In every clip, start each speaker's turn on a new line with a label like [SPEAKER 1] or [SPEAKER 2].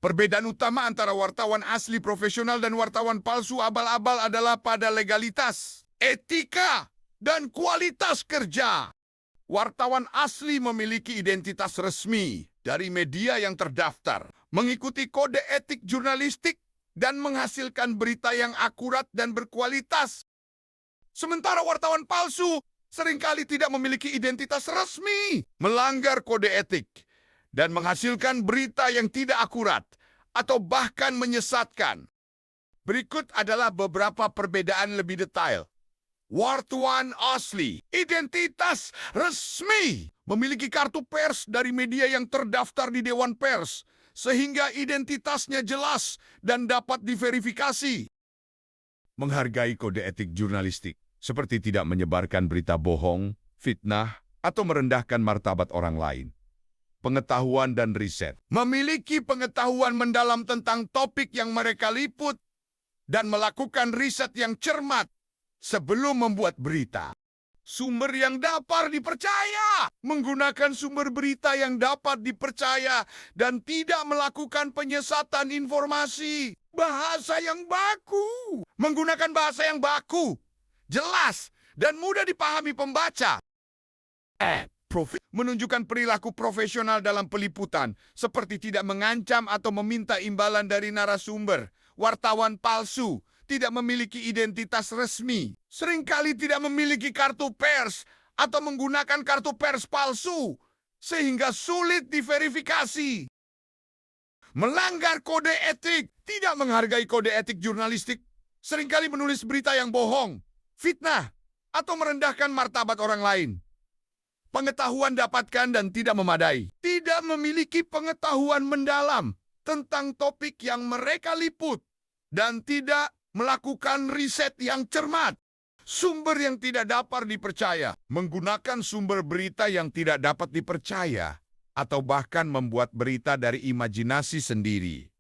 [SPEAKER 1] Perbedaan utama antara wartawan asli profesional dan wartawan palsu abal-abal adalah pada legalitas, etika, dan kualitas kerja. Wartawan asli memiliki identitas resmi dari media yang terdaftar, mengikuti kode etik jurnalistik, dan menghasilkan berita yang akurat dan berkualitas. Sementara wartawan palsu seringkali tidak memiliki identitas resmi, melanggar kode etik, dan menghasilkan berita yang tidak akurat atau bahkan menyesatkan. Berikut adalah beberapa perbedaan lebih detail. Wartawan asli, identitas resmi, memiliki kartu pers dari media yang terdaftar di Dewan Pers, sehingga identitasnya jelas dan dapat diverifikasi. Menghargai kode etik jurnalistik, seperti tidak menyebarkan berita bohong, fitnah, atau merendahkan martabat orang lain. Pengetahuan dan riset. Memiliki pengetahuan mendalam tentang topik yang mereka liput dan melakukan riset yang cermat sebelum membuat berita. Sumber yang dapat dipercaya. Menggunakan sumber berita yang dapat dipercaya dan tidak melakukan penyesatan informasi. Bahasa yang baku. Menggunakan bahasa yang baku, jelas, dan mudah dipahami pembaca. Menunjukkan perilaku profesional dalam peliputan, seperti tidak mengancam atau meminta imbalan dari narasumber. Wartawan palsu tidak memiliki identitas resmi, seringkali tidak memiliki kartu pers atau menggunakan kartu pers palsu, sehingga sulit diverifikasi. Melanggar kode etik, tidak menghargai kode etik jurnalistik, seringkali menulis berita yang bohong, fitnah, atau merendahkan martabat orang lain. Pengetahuan dapatkan dan tidak memadai. Tidak memiliki pengetahuan mendalam tentang topik yang mereka liput dan tidak melakukan riset yang cermat. Sumber yang tidak dapat dipercaya. Menggunakan sumber berita yang tidak dapat dipercaya atau bahkan membuat berita dari imajinasi sendiri.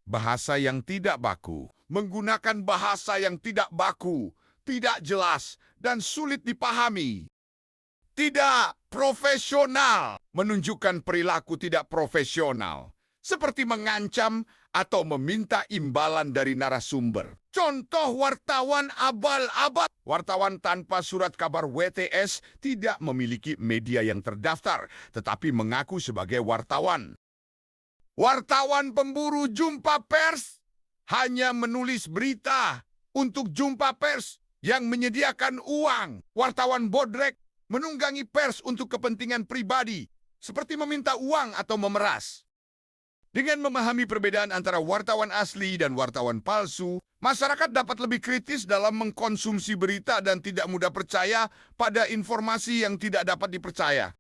[SPEAKER 1] Bahasa yang tidak baku. Menggunakan bahasa yang tidak baku, tidak jelas, dan sulit dipahami. Tidak profesional, menunjukkan perilaku tidak profesional, seperti mengancam atau meminta imbalan dari narasumber. Contoh wartawan abal-abal. Wartawan tanpa surat kabar WTS tidak memiliki media yang terdaftar, tetapi mengaku sebagai wartawan. Wartawan pemburu jumpa pers hanya menulis berita untuk jumpa pers yang menyediakan uang. Wartawan bodrek menunggangi pers untuk kepentingan pribadi, seperti meminta uang atau memeras. Dengan memahami perbedaan antara wartawan asli dan wartawan palsu, masyarakat dapat lebih kritis dalam mengkonsumsi berita dan tidak mudah percaya pada informasi yang tidak dapat dipercaya.